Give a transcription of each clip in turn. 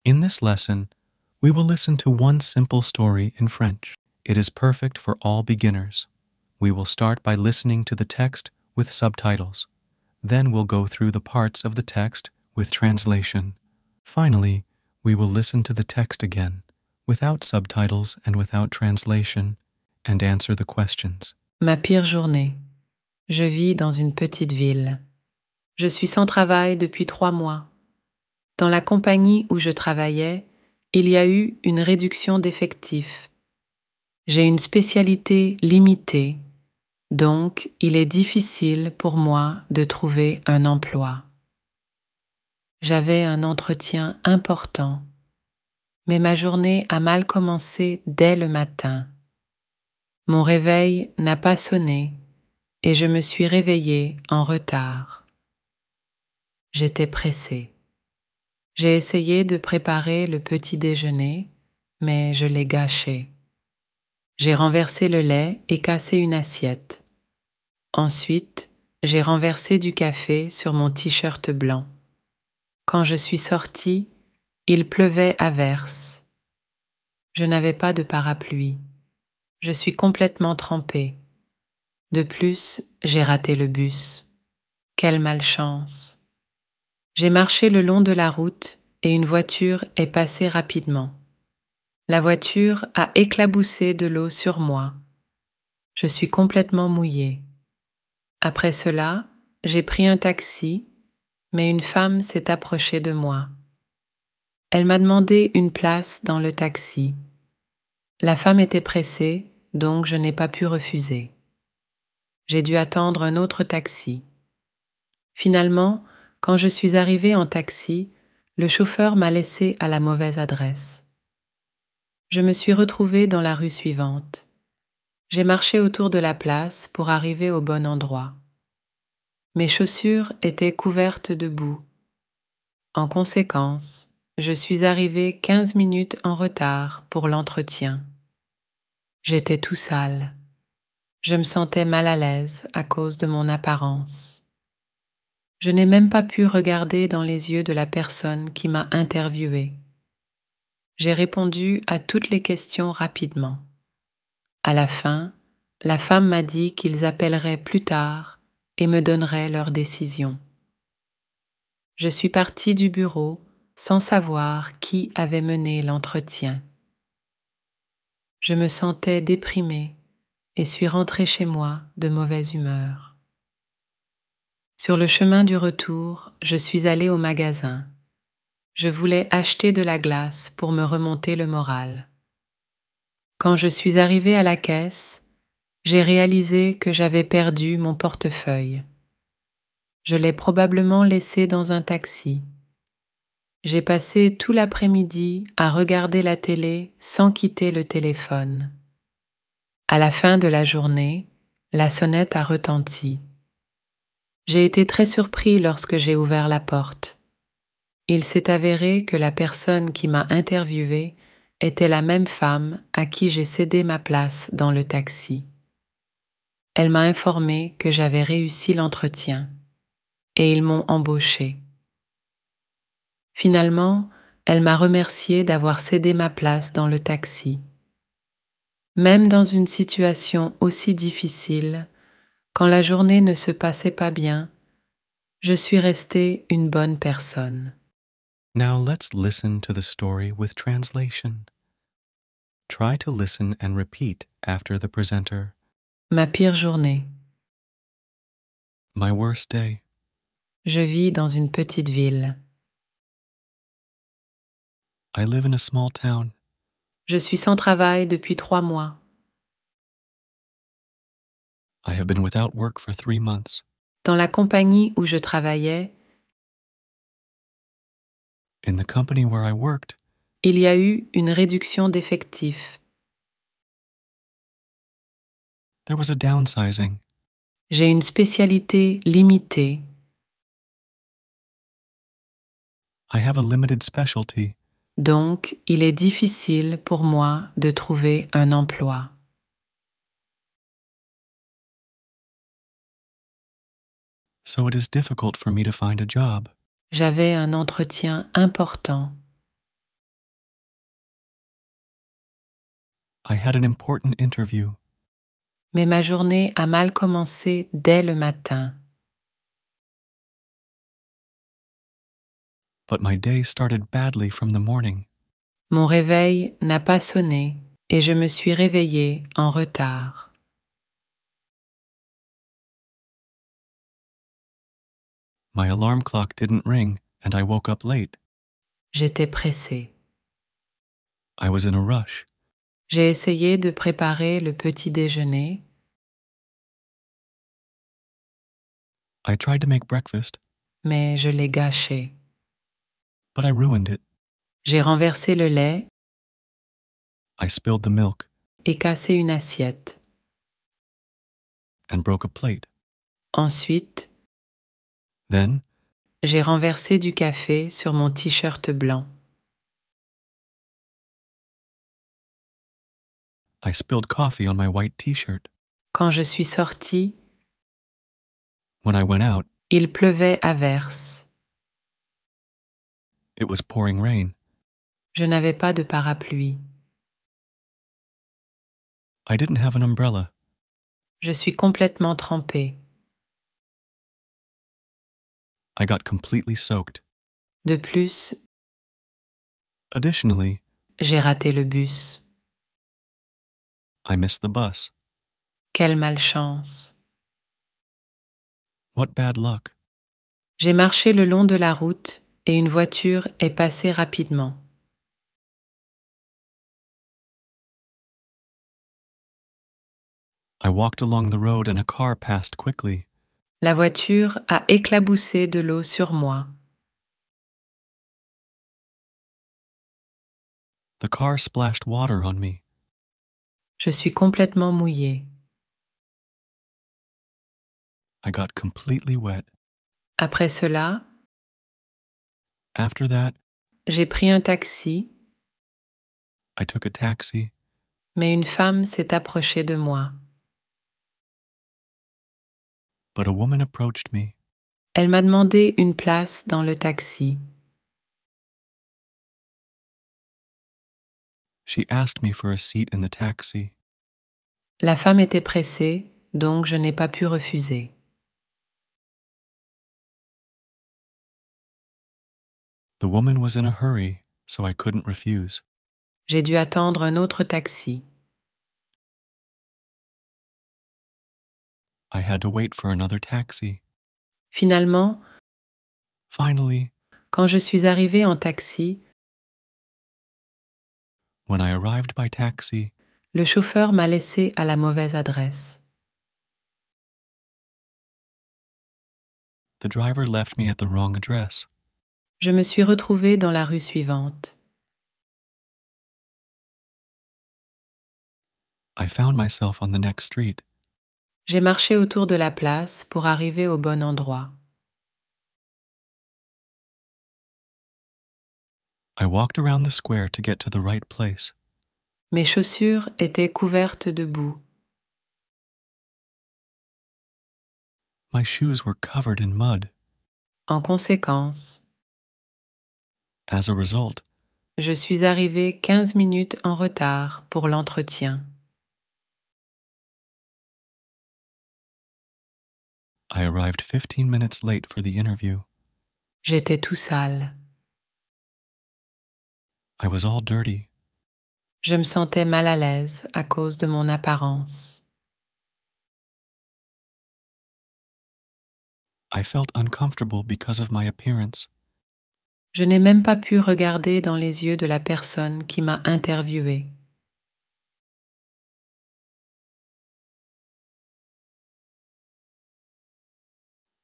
In this lesson, we will listen to one simple story in French. It is perfect for all beginners. We will start by listening to the text with subtitles. Then we'll go through the parts of the text with translation. Finally, we will listen to the text again, without subtitles and without translation, and answer the questions. Ma pire journée. Je vis dans une petite ville. Je suis sans travail depuis 3 mois. Dans la compagnie où je travaillais, il y a eu une réduction d'effectifs. J'ai une spécialité limitée, donc il est difficile pour moi de trouver un emploi. J'avais un entretien important, mais ma journée a mal commencé dès le matin. Mon réveil n'a pas sonné et je me suis réveillée en retard. J'étais pressée. J'ai essayé de préparer le petit déjeuner, mais je l'ai gâché. J'ai renversé le lait et cassé une assiette. Ensuite, j'ai renversé du café sur mon t-shirt blanc. Quand je suis sortie, il pleuvait à verse. Je n'avais pas de parapluie. Je suis complètement trempée. De plus, j'ai raté le bus. Quelle malchance! J'ai marché le long de la route et une voiture est passée rapidement. La voiture a éclaboussé de l'eau sur moi. Je suis complètement mouillée. Après cela, j'ai pris un taxi, mais une femme s'est approchée de moi. Elle m'a demandé une place dans le taxi. La femme était pressée, donc je n'ai pas pu refuser. J'ai dû attendre un autre taxi. Finalement, quand je suis arrivée en taxi, le chauffeur m'a laissée à la mauvaise adresse. Je me suis retrouvée dans la rue suivante. J'ai marché autour de la place pour arriver au bon endroit. Mes chaussures étaient couvertes de boue. En conséquence, je suis arrivée 15 minutes en retard pour l'entretien. J'étais tout sale. Je me sentais mal à l'aise à cause de mon apparence. Je n'ai même pas pu regarder dans les yeux de la personne qui m'a interviewée. J'ai répondu à toutes les questions rapidement. À la fin, la femme m'a dit qu'ils appelleraient plus tard et me donneraient leur décision. Je suis partie du bureau sans savoir qui avait mené l'entretien. Je me sentais déprimée et suis rentrée chez moi de mauvaise humeur. Sur le chemin du retour, je suis allée au magasin. Je voulais acheter de la glace pour me remonter le moral. Quand je suis arrivée à la caisse, j'ai réalisé que j'avais perdu mon portefeuille. Je l'ai probablement laissé dans un taxi. J'ai passé tout l'après-midi à regarder la télé sans quitter le téléphone. À la fin de la journée, la sonnette a retenti. J'ai été très surpris lorsque j'ai ouvert la porte. Il s'est avéré que la personne qui m'a interviewée était la même femme à qui j'ai cédé ma place dans le taxi. Elle m'a informé que j'avais réussi l'entretien et ils m'ont embauché. Finalement, elle m'a remercié d'avoir cédé ma place dans le taxi. Même dans une situation aussi difficile, quand la journée ne se passait pas bien, je suis restée une bonne personne. Now let's listen to the story with translation. Try to listen and repeat after the presenter. Ma pire journée. My worst day. Je vis dans une petite ville. I live in a small town. Je suis sans travail depuis 3 mois. I have been without work for 3 months. Dans la compagnie où je travaillais, In the company where I worked, il y a eu une réduction d'effectifs. there was a downsizing. J'ai une spécialité limitée. I have a limited specialty, Donc, il est difficile pour moi de trouver un emploi. so it is difficult for me to find a job. J'avais un entretien important. I had an important interview. Mais ma journée a mal commencé dès le matin. But my day started badly from the morning. Mon réveil n'a pas sonné et je me suis réveillée en retard. My alarm clock didn't ring and I woke up late. J'étais pressée. I was in a rush. J'ai essayé de préparer le petit déjeuner. I tried to make breakfast, Mais je l'ai gâché. but I ruined it. J'ai renversé le lait I spilled the milk et cassé une assiette. and broke a plate. Ensuite, Then j'ai renversé du café sur mon t-shirt blanc. I spilled coffee on my white t-shirt. Quand je suis sortie, When I went out, il pleuvait à verse. it was pouring rain. Je n'avais pas de parapluie. I didn't have an umbrella. Je suis complètement trempée. I got completely soaked. De plus, Additionally, j'ai raté le bus. I missed the bus. Quelle malchance. What bad luck. J'ai marché le long de la route et une voiture est passée rapidement. I walked along the road and a car passed quickly. La voiture a éclaboussé de l'eau sur moi. The car splashed water on me. Je suis complètement mouillée. I got completely wet. Après cela, After that, j'ai pris un taxi, I took a taxi, mais une femme s'est approchée de moi. but a woman approached me. Elle m'a demandé une place dans le taxi. She asked me for a seat in the taxi. La femme était pressée, donc je n'ai pas pu refuser. The woman was in a hurry, so I couldn't refuse. J'ai dû attendre un autre taxi. I had to wait for another taxi. Finalement, Finally, quand je suis arrivée en taxi, when I arrived by taxi, le chauffeur m'a laissé à la mauvaise adresse. the driver left me at the wrong address. Je me suis retrouvée dans la rue suivante. I found myself on the next street. J'ai marché autour de la place pour arriver au bon endroit. I walked around the square to get to the right place. Mes chaussures étaient couvertes de boue. My shoes were covered in mud. En conséquence, As a result, je suis arrivée 15 minutes en retard pour l'entretien. I arrived 15 minutes late for the interview. J'étais tout sale. I was all dirty. Je me sentais mal à l'aise à cause de mon apparence. I felt uncomfortable because of my appearance. Je n'ai même pas pu regarder dans les yeux de la personne qui m'a interviewée.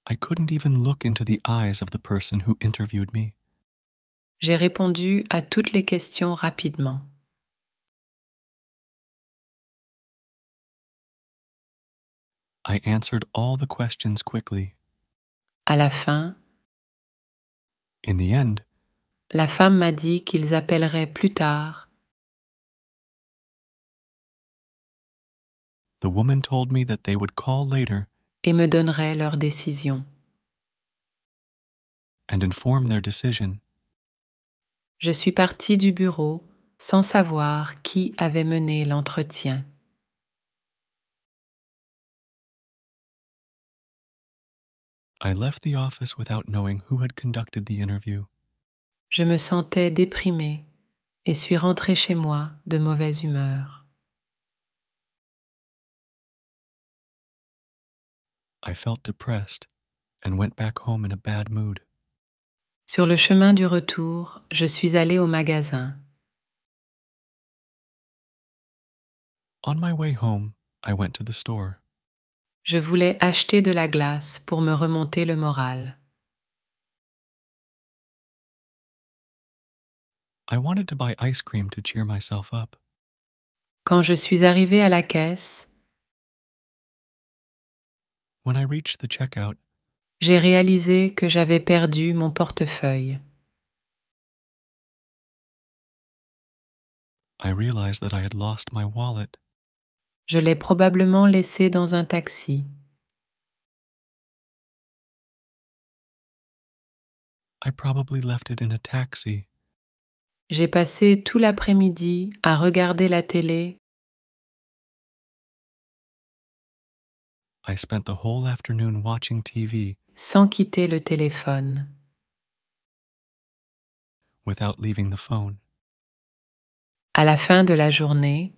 I couldn't even look into the eyes of the person who interviewed me. J'ai répondu à toutes les questions rapidement. I answered all the questions quickly. À la fin, In the end, la femme m'a dit qu'ils appelleraient plus tard. the woman told me that they would call later Et me donneraient leur décision. and inform their decision. Je suis partie du bureau sans savoir qui avait mené l'entretien. I left the office without knowing who had conducted the interview. Je me sentais déprimée et suis rentrée chez moi de mauvaise humeur. I felt depressed and went back home in a bad mood. Sur le chemin du retour, je suis allée au magasin. On my way home, I went to the store. Je voulais acheter de la glace pour me remonter le moral. I wanted to buy ice cream to cheer myself up. Quand je suis arrivée à la caisse, When I reached the checkout, j'ai réalisé que j'avais perdu mon portefeuille. I realized that I had lost my wallet. Je l'ai probablement laissé dans un taxi. I probably left it in a taxi. J'ai passé tout l'après-midi à regarder la télé. I spent the whole afternoon watching TV Sans quitter le téléphone. without leaving the phone. À la fin de la journée,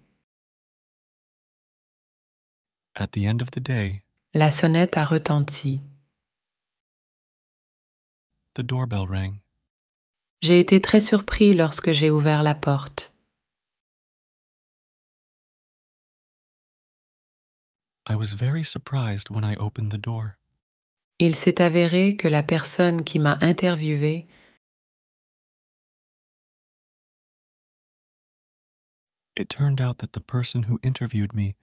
At the end of the day, la sonnette a retenti. the doorbell rang. J'ai été très surpris lorsque j'ai ouvert la porte. I was very surprised when I opened the door. Il s'est avéré que la personne qui m'a interviewé It turned out that the person who interviewed me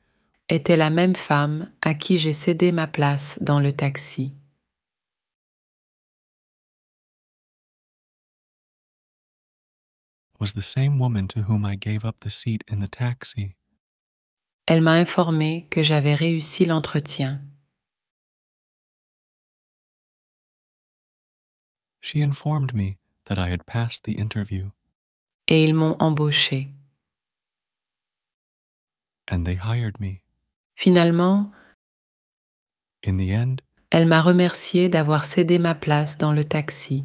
était la même femme à qui j'ai cédé ma place dans le taxi. was the same woman to whom I gave up the seat in the taxi. Elle m'a informé que j'avais réussi l'entretien. She informed me that I had passed the interview, Et ils m'ont embauché. and they hired me. Finalement, In the end, elle m'a remercié d'avoir cédé ma place dans le taxi.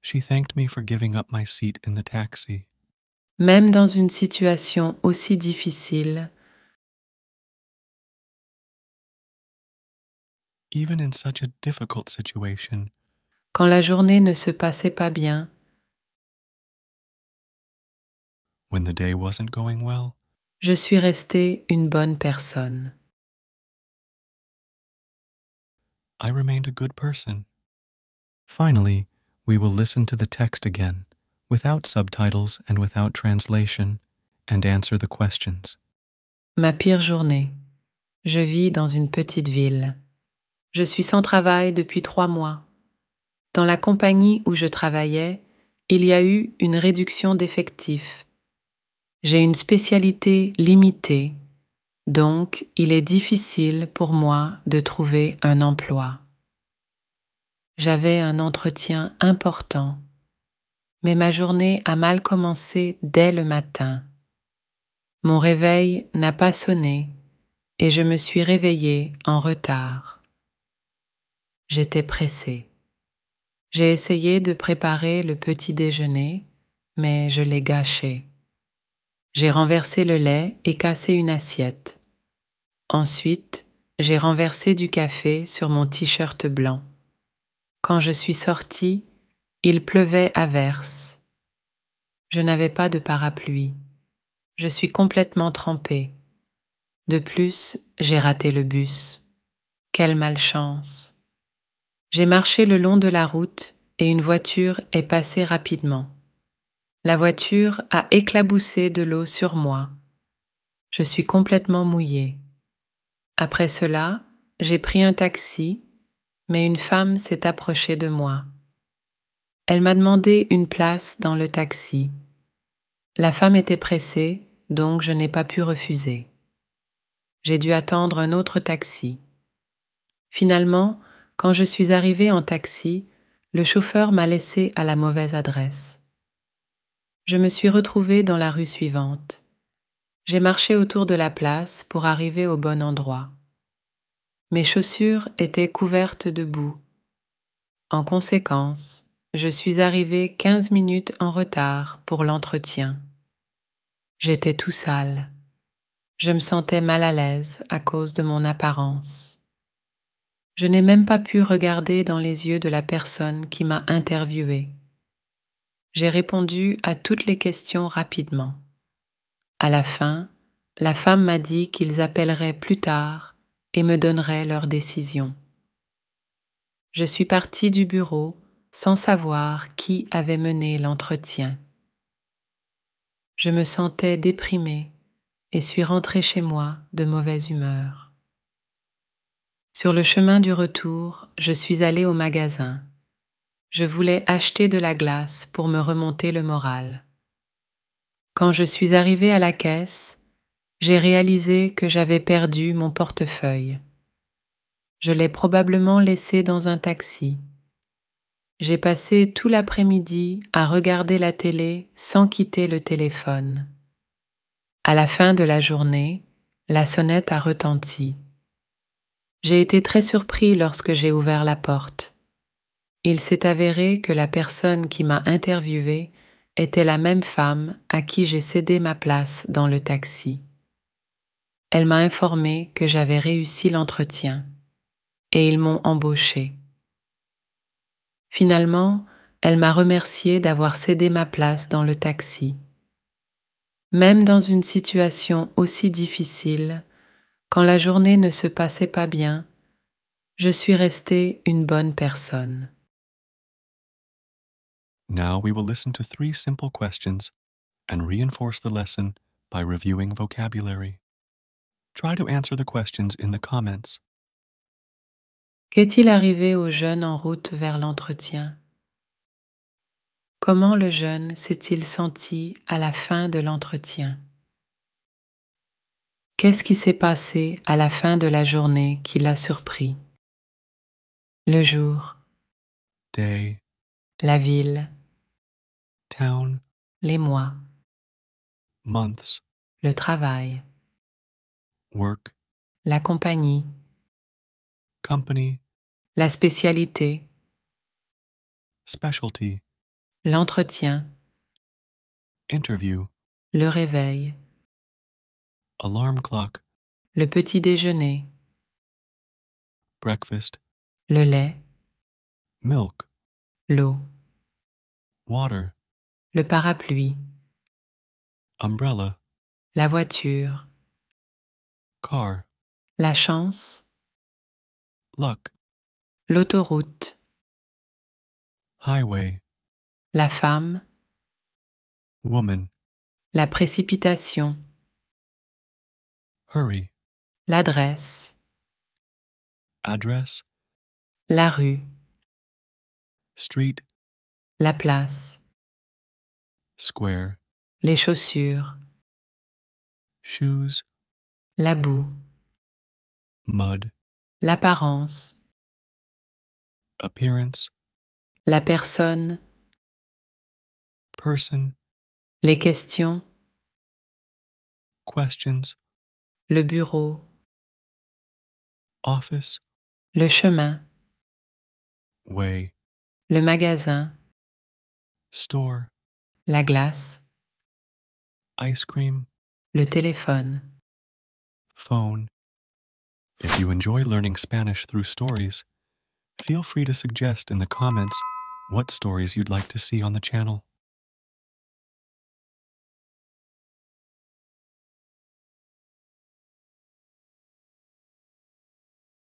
she thanked me for giving up my seat in the taxi. Même dans une situation aussi difficile, Even in such a difficult situation, quand la journée ne se passait pas bien, when the day wasn't going well, je suis restée une bonne personne. I remained a good person. Finally, we will listen to the text again, without subtitles and without translation, and answer the questions. Ma pire journée. Je vis dans une petite ville. Je suis sans travail depuis 3 mois. Dans la compagnie où je travaillais, il y a eu une réduction d'effectifs. J'ai une spécialité limitée, donc il est difficile pour moi de trouver un emploi. J'avais un entretien important, mais ma journée a mal commencé dès le matin. Mon réveil n'a pas sonné et je me suis réveillée en retard. J'étais pressée. J'ai essayé de préparer le petit déjeuner, mais je l'ai gâché. J'ai renversé le lait et cassé une assiette. Ensuite, j'ai renversé du café sur mon t-shirt blanc. Quand je suis sortie, il pleuvait à verse. Je n'avais pas de parapluie. Je suis complètement trempée. De plus, j'ai raté le bus. Quelle malchance! J'ai marché le long de la route et une voiture est passée rapidement. La voiture a éclaboussé de l'eau sur moi. Je suis complètement mouillée. Après cela, j'ai pris un taxi, mais une femme s'est approchée de moi. Elle m'a demandé une place dans le taxi. La femme était pressée, donc je n'ai pas pu refuser. J'ai dû attendre un autre taxi. Finalement, quand je suis arrivée en taxi, le chauffeur m'a laissé à la mauvaise adresse. Je me suis retrouvée dans la rue suivante. J'ai marché autour de la place pour arriver au bon endroit. Mes chaussures étaient couvertes de boue. En conséquence, je suis arrivée 15 minutes en retard pour l'entretien. J'étais tout sale. Je me sentais mal à l'aise à cause de mon apparence. Je n'ai même pas pu regarder dans les yeux de la personne qui m'a interviewée. J'ai répondu à toutes les questions rapidement. À la fin, la femme m'a dit qu'ils appelleraient plus tard et me donneraient leur décision. Je suis partie du bureau sans savoir qui avait mené l'entretien. Je me sentais déprimée et suis rentrée chez moi de mauvaise humeur. Sur le chemin du retour, je suis allée au magasin. Je voulais acheter de la glace pour me remonter le moral. Quand je suis arrivée à la caisse, j'ai réalisé que j'avais perdu mon portefeuille. Je l'ai probablement laissé dans un taxi. J'ai passé tout l'après-midi à regarder la télé sans quitter le téléphone. À la fin de la journée, la sonnette a retenti. J'ai été très surpris lorsque j'ai ouvert la porte. Il s'est avéré que la personne qui m'a interviewée était la même femme à qui j'ai cédé ma place dans le taxi. Elle m'a informé que j'avais réussi l'entretien et ils m'ont embauché. Finalement, elle m'a remercié d'avoir cédé ma place dans le taxi. Même dans une situation aussi difficile, quand la journée ne se passait pas bien, je suis restée une bonne personne. Now we will listen to 3 simple questions and reinforce the lesson by reviewing vocabulary. Try to answer the questions in the comments. Qu'est-il arrivé au jeune en route vers l'entretien? Comment le jeune s'est-il senti à la fin de l'entretien? Qu'est-ce qui s'est passé à la fin de la journée qui l'a surpris? Le jour, Day, la ville, town, les mois, months, le travail, work, la compagnie, company, la spécialité, specialty, l'entretien, interview, le réveil, alarm clock, le petit déjeuner, breakfast, le lait, milk, l'eau, water, le parapluie, umbrella, la voiture, car, la chance, luck, l'autoroute, highway, la femme, woman, la précipitation, hurry, l'adresse, address, la rue, street, la place, square, les chaussures, shoes, la boue, mud, l'apparence, appearance, la personne, person, les questions, questions, le bureau, office, le chemin, way, le magasin, store, la glace, ice cream, le téléphone. phone. If you enjoy learning Spanish through stories, feel free to suggest in the comments what stories you'd like to see on the channel.